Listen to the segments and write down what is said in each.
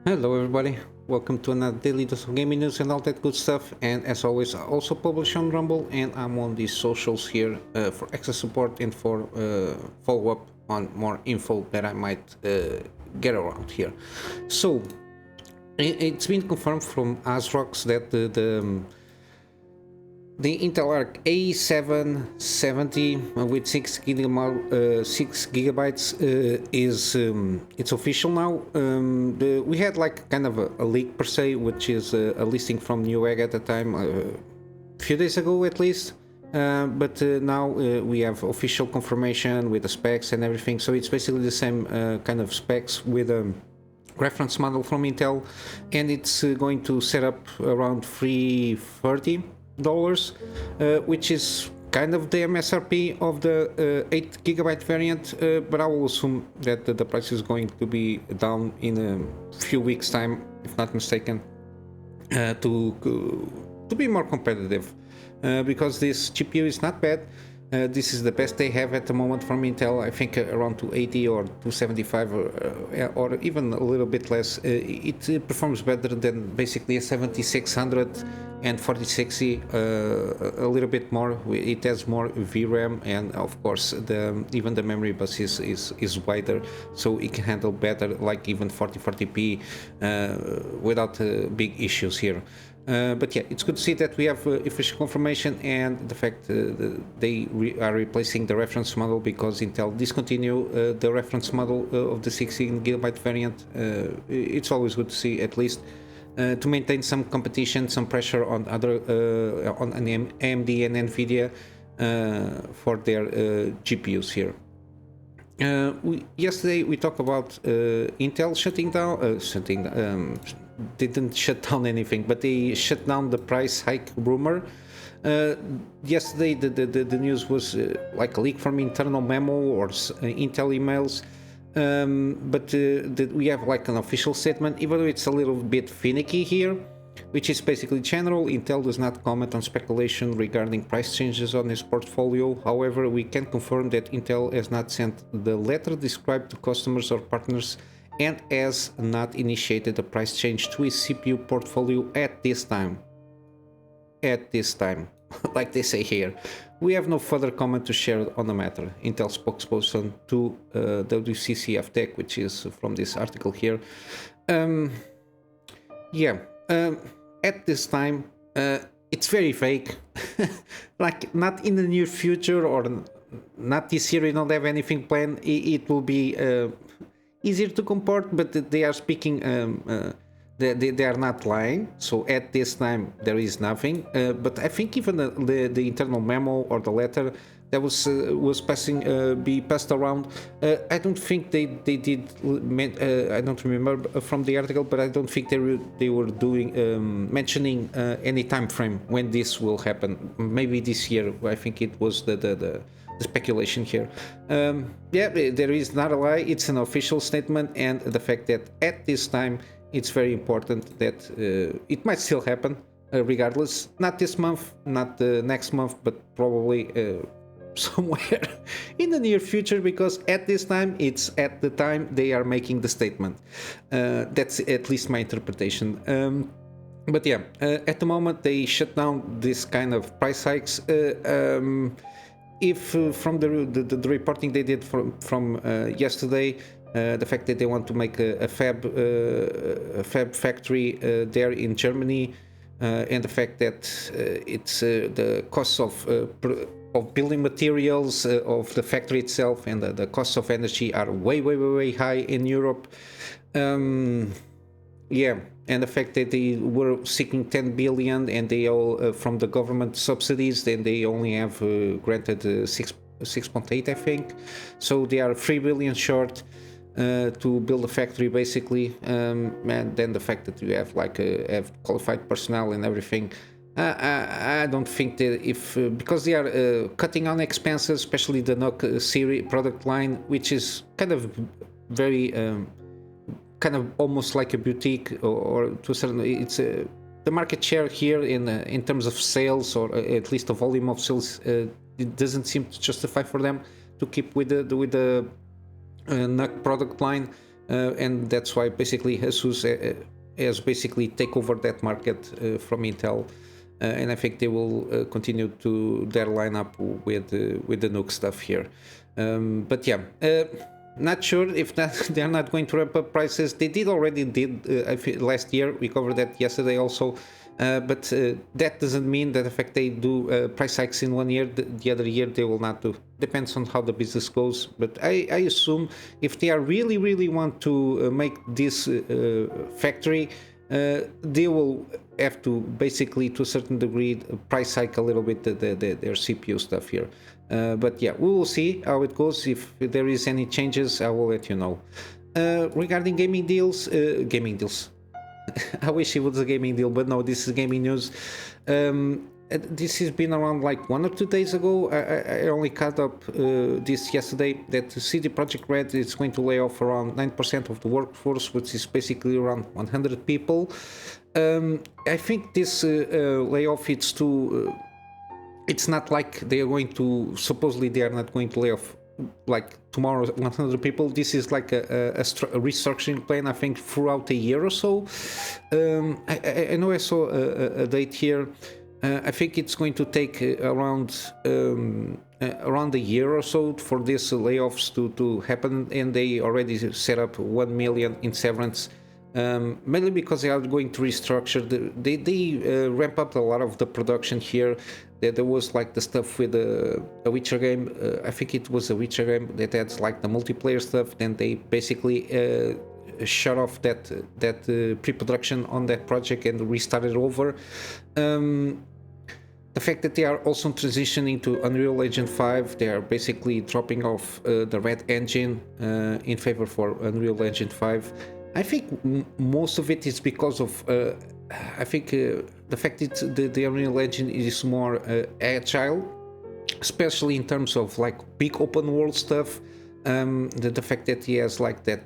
Hello everybody, welcome to another daily dose of gaming news and all that good stuff. And as always, I also publish on Rumble and I'm on the socials here for extra support and for follow-up on more info that I might get around here. So, it's been confirmed from ASRock that the Intel Arc A770 with 6 gigabytes is it's official now. We had like kind of a leak per se, which is a listing from Newegg at the time, a few days ago at least. But now we have official confirmation with the specs and everything. So it's basically the same kind of specs with a reference model from Intel, and it's going to set up around $330. Which is kind of the MSRP of the 8 gigabyte variant, but I will assume that the price is going to be down in a few weeks time, if not mistaken, to be more competitive, because this GPU is not bad. This is the best they have at the moment from Intel. I think around 280 or 275 or even a little bit less. It performs better than basically a 7600 and 4060, a little bit more. It has more VRAM, and of course even the memory bus is wider, so it can handle better like even 4040p without big issues here. But yeah, it's good to see that we have official confirmation, and the fact they are replacing the reference model because Intel discontinued the reference model of the 16 gigabyte variant. It's always good to see, at least to maintain some competition, some pressure on other on AMD and Nvidia for their GPUs here. Yesterday we talked about Intel shutting down, didn't shut down anything, but they shut down the price hike rumor. Yesterday the news was like a leak from internal memo or Intel emails, but we have like an official statement, even though it's a little bit finicky here, which is basically general. Intel does not comment on speculation regarding price changes on its portfolio. However, we can confirm that Intel has not sent the letter described to customers or partners and has not initiated a price change to its CPU portfolio at this time. At this time, like they say here. We have no further comment to share on the matter, Intel spokesperson to WCCF Tech, which is from this article here. At this time, it's very vague. Like, not in the near future or not this year, we don't have anything planned. It will be easier to comport, but they are speaking, they are not lying. So at this time there is nothing, but I think even the internal memo or the letter that was be passed around, I don't think they did, I don't remember from the article, but I don't think they were doing mentioning any time frame when this will happen. Maybe this year. I think it was the speculation here. There is not a lie, it's an official statement, and the fact that at this time it's very important that it might still happen regardless, not this month, not the next month, but probably somewhere in the near future, because at this time it's at the time they are making the statement. That's at least my interpretation. But yeah, at the moment they shut down this kind of price hikes. If from the reporting they did from yesterday, the fact that they want to make a fab factory there in Germany, and the fact that it's the costs of building materials of the factory itself and the costs of energy are way high in Europe. And the fact that they were seeking 10 billion and they all from the government subsidies, then they only have granted 6.8, I think. So they are 3 billion short to build a factory, basically. And then the fact that you have have qualified personnel and everything. I don't think that because they are cutting on expenses, especially the NUC series product line, which is kind of very kind of almost like a boutique, or to a certain, it's the market share here in terms of sales, or at least the volume of sales, it doesn't seem to justify for them to keep with the NUC product line. and that's why basically Jesus has basically take over that market from Intel, and I think they will continue to their lineup with the Nuke stuff here. But yeah, not sure if that they're not going to ramp up prices. They already did I feel last year. We covered that yesterday also. But that doesn't mean that if they do price hikes in 1 year, the other year they will not do. Depends on how the business goes. But I assume if they are really want to make this factory, they will have to basically, to a certain degree, price hike a little bit their CPU stuff here. But yeah, we will see how it goes. If there is any changes, I will let you know. Regarding gaming deals. I wish it was a gaming deal, but no, this is gaming news. This has been around like 1 or 2 days ago. I only caught up this yesterday that CD Projekt RED is going to lay off around 9% of the workforce, which is basically around 100 people. I think this layoff, it's not like they are going to, supposedly they are not going to lay off like tomorrow 100 people. This is like a restructuring plan, I think, throughout a year or so. I know I saw a date here. I think it's going to take around a year or so for these layoffs to happen, and they already set up 1 million in severance. Mainly because they are going to restructure. They ramp up a lot of the production here. There was like the stuff with a Witcher game. I think it was a Witcher game that had like the multiplayer stuff. Then they basically shut off that pre-production on that project and restarted over. The fact that they are also transitioning to Unreal Engine 5, they are basically dropping off the Red engine in favor for Unreal Engine 5. I think most of it is because of I think the fact that the Unreal Engine is more agile, especially in terms of like big open world stuff. The fact that he has like that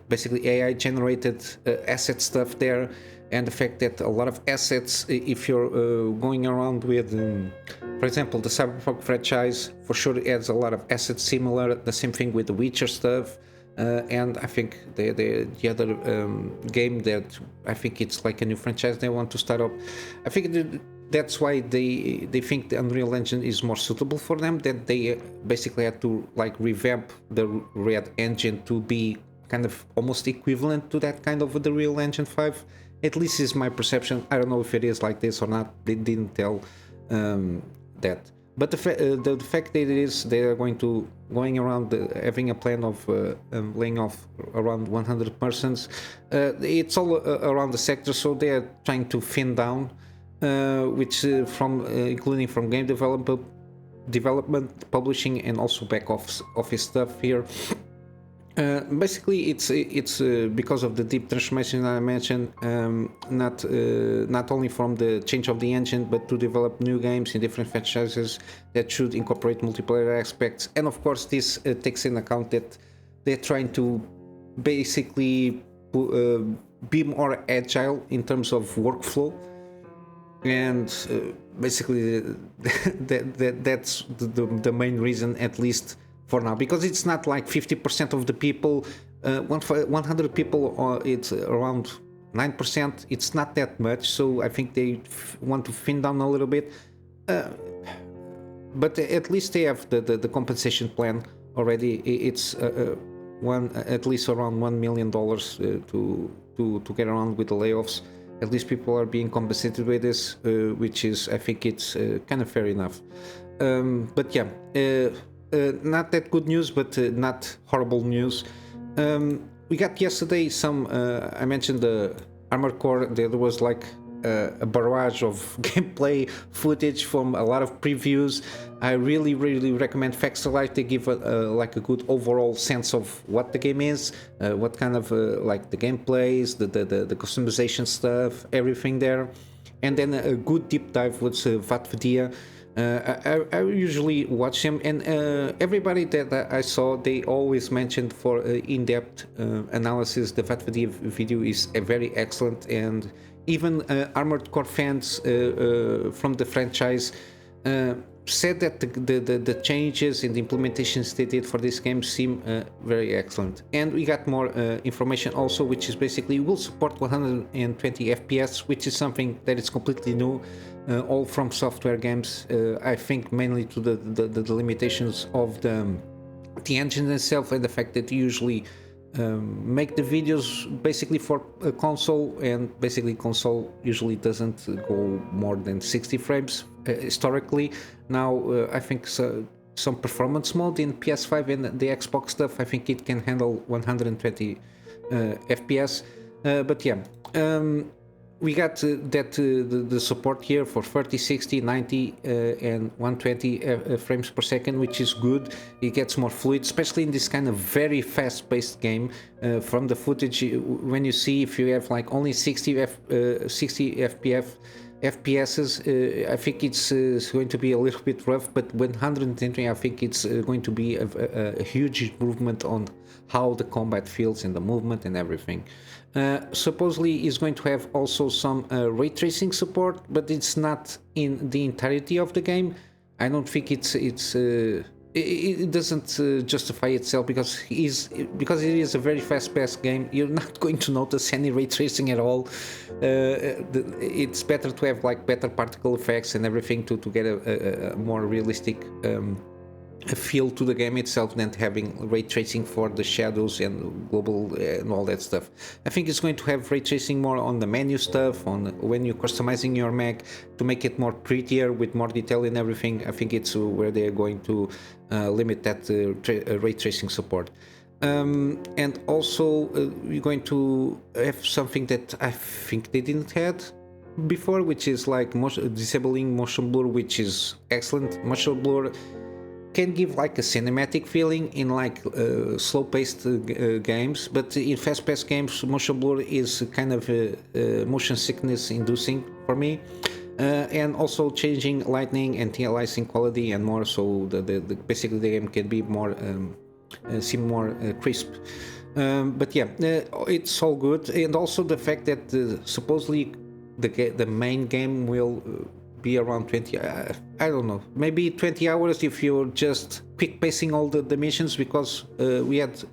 basically AI generated asset stuff there, and the fact that a lot of assets, if you're going around with, for example, the Cyberpunk franchise, for sure it adds a lot of assets similar. The same thing with the Witcher stuff. And I think the other game that I think it's like a new franchise they want to start up. I think that's why they think the Unreal Engine is more suitable for them. That they basically had to like revamp the Red engine to be kind of almost equivalent to that kind of the Unreal Engine 5. At least is my perception. I don't know if it is like this or not. They didn't tell that. But the fact that it is, they are going around having a plan of laying off around 100 persons. It's all around the sector, so they are trying to thin down, which including from game development, publishing, and also back office stuff here. Basically, it's because of the deep transformation I mentioned, not only from the change of the engine, but to develop new games in different franchises that should incorporate multiplayer aspects. And of course, this takes in account that they're trying to basically be more agile in terms of workflow. And basically, that's the main reason, at least for now, because it's not like 50% of the people, 100 people, it's around 9%. It's not that much, so I think they want to thin down a little bit. But at least they have the compensation plan already. It's at least around $1 million to get around with the layoffs. At least people are being compensated with this, which is, I think it's kind of fair enough. But yeah. Not that good news, but not horrible news. We got yesterday some, I mentioned the Armored Core, there was like a barrage of gameplay footage from a lot of previews. I really recommend Facts of Life. They give like a good overall sense of what the game is, what kind of like the gameplays, the customization stuff, everything there. And then a good deep dive with Vatvadia. I usually watch him, and everybody that I saw, they always mentioned for in-depth analysis. The Vatvadia video is very excellent, and even Armored Core fans from the franchise, said that the changes and the implementations they did for this game seem very excellent. And we got more information also, which is basically will support 120 FPS, which is something that is completely new, all from software games. I think mainly to the limitations of the engine itself, and the fact that you usually make the videos basically for a console, and basically console usually doesn't go more than 60 frames historically. Now I think some performance mode in PS5 and the Xbox stuff, I think it can handle 120 FPS, but yeah, we got the support here for 30, 60, 90 and 120 frames per second, which is good. It gets more fluid, especially in this kind of very fast-paced game. From the footage, when you see if you have like only 60 FPSs, I think it's going to be a little bit rough, but 120, I think it's going to be a huge improvement on how the combat feels and the movement and everything. Supposedly is going to have also some ray tracing support, but it's not in the entirety of the game. I don't think it doesn't justify itself, because it is a very fast-paced game. You're not going to notice any ray tracing at all. It's better to have like better particle effects and everything to get a more realistic a feel to the game itself than having ray tracing for the shadows and global and all that stuff. I think it's going to have ray tracing more on the menu stuff, on when you're customizing your Mac to make it more prettier with more detail and everything. I think it's where they're going to limit that ray tracing support. And also we're going to have something that I think they didn't have before, which is like disabling motion blur, which is excellent. Motion blur can give like a cinematic feeling in like slow-paced games, but in fast-paced games, motion blur is kind of motion sickness inducing for me. And also changing lighting and anti-aliasing quality and more, so basically the game can be more seem more crisp. But yeah, it's all good. And also the fact that supposedly the main game will be around 20, I don't know, maybe 20 hours if you're just quick pacing all the missions, because we had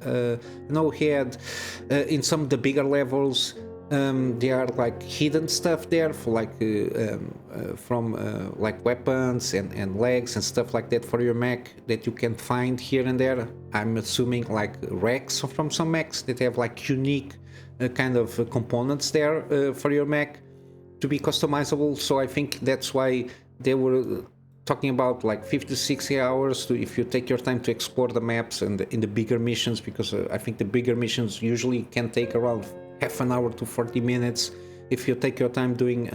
in some of the bigger levels there are like hidden stuff there for like from like weapons and legs and stuff like that for your Mac that you can find here and there. I'm assuming like wrecks from some Macs that have like unique kind of components there for your Mac to be customizable. So I think that's why they were talking about like 50 to 60 hours if you take your time to explore the maps and in the bigger missions, because I think the bigger missions usually can take around half an hour to 40 minutes if you take your time doing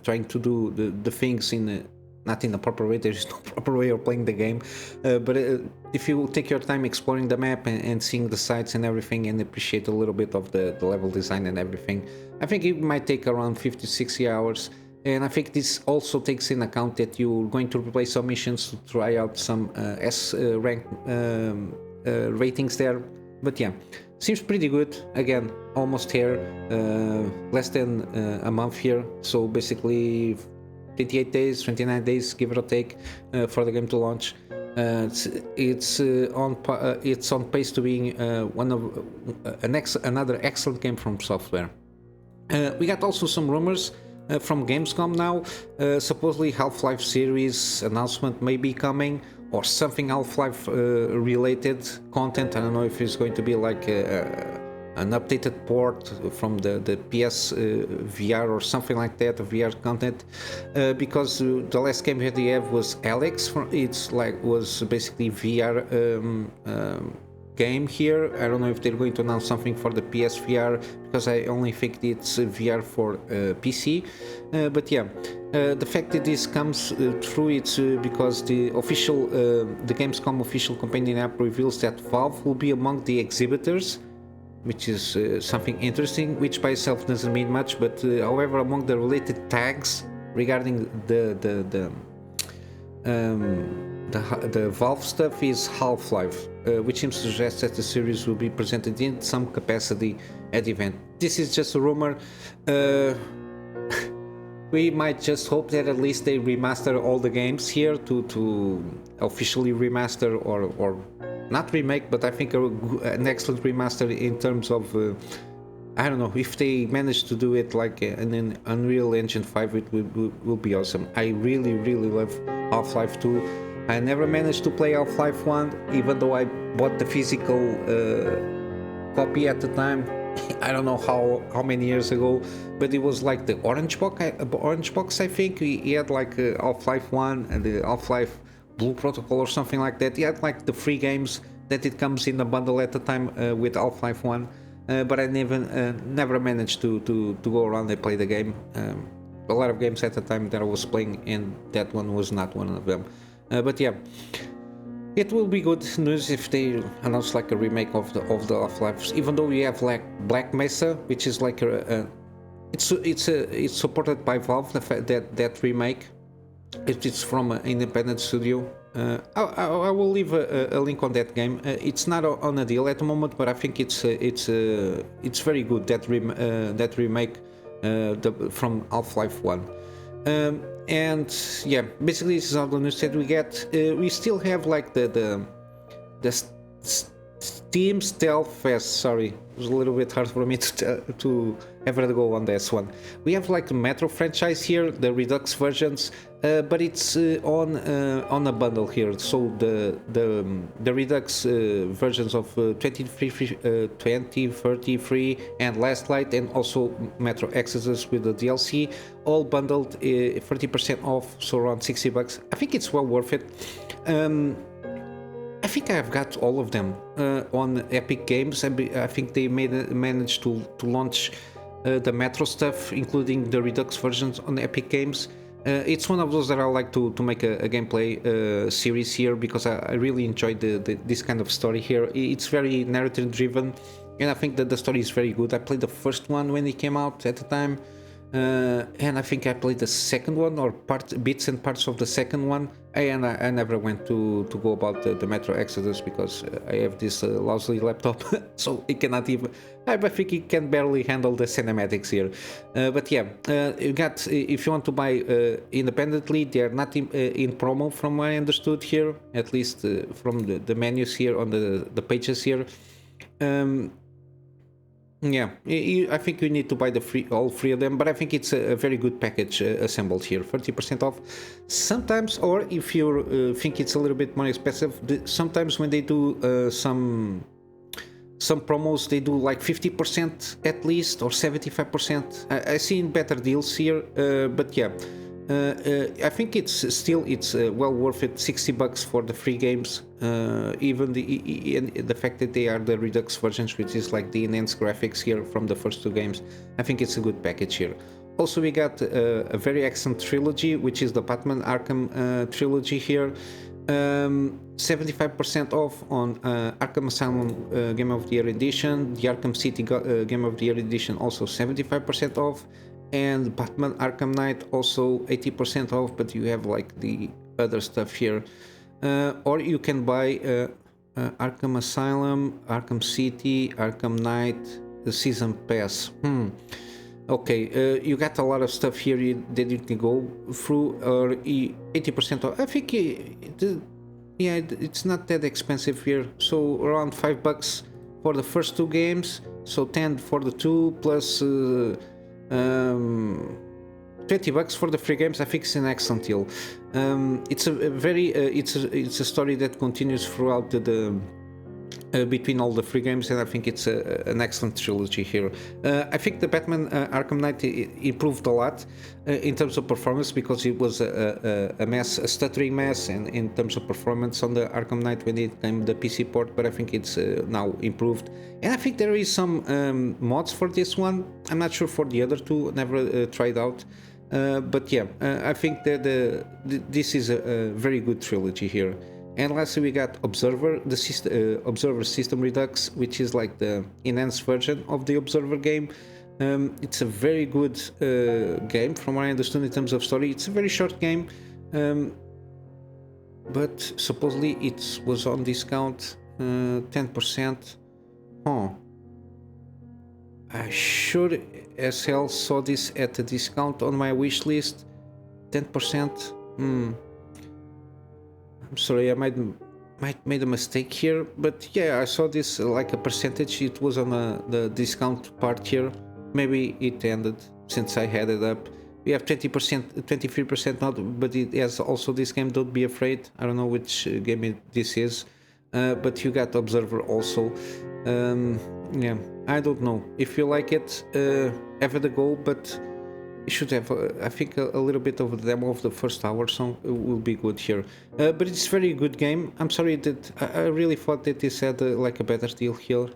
trying to do the things in not in a proper way. There's no proper way of playing the game, but if you take your time exploring the map and seeing the sights and everything and appreciate a little bit of the level design and everything, I think it might take around 50 to 60 hours. And I think this also takes in account that you're going to replay some missions to try out some S rank ratings there. But yeah, seems pretty good. Again, almost here, less than a month here, so basically 28 days, 29 days, give it or take, for the game to launch. It's on pace to being another excellent game from software. We got also some rumors from Gamescom now. Supposedly Half-Life series announcement may be coming, or something Half-Life related content. I don't know if it's going to be like an updated port from the PS VR or something like that, VR content, because the last game that they have was Alex. Was basically VR game here. I don't know if they're going to announce something for the PSVR, because I only think it's VR for PC. But yeah, the fact that this comes through, it's because the Gamescom official companion app reveals that Valve will be among the exhibitors, which is something interesting, which by itself doesn't mean much, but however, among the related tags regarding the Valve stuff is Half-Life, which seems to suggest that the series will be presented in some capacity at the event. This is just a rumor. we might just hope that at least they remaster all the games here to officially remaster or not remake, but I think an excellent remaster in terms of I don't know, if they manage to do it like an Unreal Engine 5, it will be awesome. I really love Half-Life 2. I never managed to play Half-Life 1, even though I bought the physical copy at the time. I don't know how many years ago, but it was like the orange box, I think. He had like Half-Life 1 and the Half-Life Blue Protocol or something like that. He had like the free games that it comes in the bundle at the time with Half-Life 1. But I never managed to go around and play the game. A lot of games at the time that I was playing, and that one was not one of them. But yeah, it will be good news if they announce like a remake of the Half-Lives. Even though we have like Black Mesa, which is like it's supported by Valve. The fact that remake, it's from an independent studio. I will leave a link on that game. It's not on a deal at the moment, but I think it's very good, that remake from Half-Life 1. And yeah, basically this is all the news that we get. We still have like the Steam Stealth Fest. Sorry, it was a little bit hard for me to ever go on this one. We have like the Metro franchise here, the Redux versions, but it's on a bundle here. So the Redux versions of 20, 30 free, and Last Light, and also Metro Exodus with the DLC, all bundled 30% off, so around $60. I think it's well worth it. I think I've got all of them on Epic Games. I think they managed to launch the Metro stuff, including the Redux versions, on Epic Games. It's one of those that I like to make a gameplay series here, because I really enjoyed this kind of story here. It's very narrative driven, and I think that the story is very good. I played the first one when it came out at the time, and I think I played the second one, or bits and parts of the second one, and I never went to go about the Metro Exodus, because I have this lousy laptop, so it cannot even. I think it can barely handle the cinematics here. But yeah, you got, if you want to buy independently, they are not in promo from what I understood here, at least from the menus here on the pages here. Yeah, I think you need to buy all three of them, but I think it's a very good package assembled here. 30% off. Sometimes, or if you think it's a little bit more expensive, sometimes when they do some promos, they do like 50% at least, or 75%. I seen better deals here, but yeah. I think it's well worth it. $60 for the free games, even the fact that they are the Redux versions, which is like the enhanced graphics here from the first two games. I think it's a good package here. Also, we got a very excellent trilogy, which is the Batman Arkham trilogy here. 75% off on Arkham Asylum Game of the Year edition. The Arkham City Game of the Year edition also 75% off. And Batman Arkham Knight also 80% off, but you have like the other stuff here. Or you can buy Arkham Asylum, Arkham City, Arkham Knight, the Season Pass. Okay, you got a lot of stuff here that you can go through, or 80% off. I think it's not that expensive here. So around $5 for the first two games, so 10 for the two, plus $20 for the free games. I think it's an excellent deal. It's a very it's a story that continues throughout the between all the free games, and I think it's an excellent trilogy here. I think the Batman Arkham Knight improved a lot in terms of performance, because it was a stuttering mess, and in terms of performance on the Arkham Knight when it came the PC port, but I think it's now improved. And I think there is some mods for this one. I'm not sure for the other two, never tried out. But yeah, I think that this is a very good trilogy here. And lastly, we got Observer, Observer System Redux, which is like the enhanced version of the Observer game. It's a very good game, from what I understood in terms of story. It's a very short game, but supposedly it was on discount, 10%. SL saw this at a discount on my wish list. 10%. I'm sorry, I might made a mistake here, but yeah, I saw this like a percentage. It was on the discount part here. Maybe it ended since I had it up. We have 20%, 23% not, but it has also this game, Don't Be Afraid. I don't know which game this is, but you got Observer also. Yeah, I don't know. If you like it, have it a go, but you should have, I think, a little bit of a demo of the first hour, so it will be good here. But it's a very good game. I'm sorry that I really thought that this had like a better deal here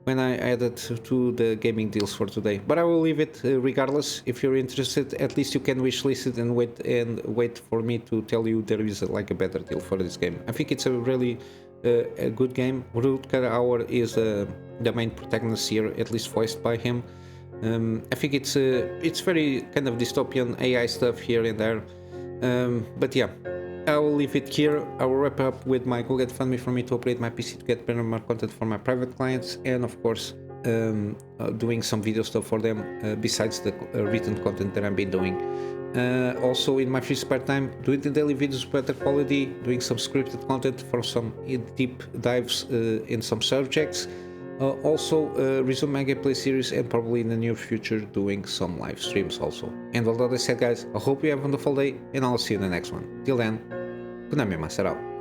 when I added to the gaming deals for today. But I will leave it regardless. If you're interested, at least you can wishlist it and wait for me to tell you there is like a better deal for this game. I think it's a really a good game. Rutger is the main protagonist here, at least voiced by him. I think it's very kind of dystopian AI stuff here and there. But yeah, I will leave it here. I will wrap up with my Go Get Fund Me for me to upgrade my PC to get better more content for my private clients, and of course doing some video stuff for them besides the written content that I've been doing. Also in my free spare time, doing the daily videos with better quality, doing some scripted content for some deep dives in some subjects. Also resume my gameplay series, and probably in the near future doing some live streams also. And with all that said, guys, I hope you have a wonderful day, and I'll see you in the next one. Till then, Kunamy Master out.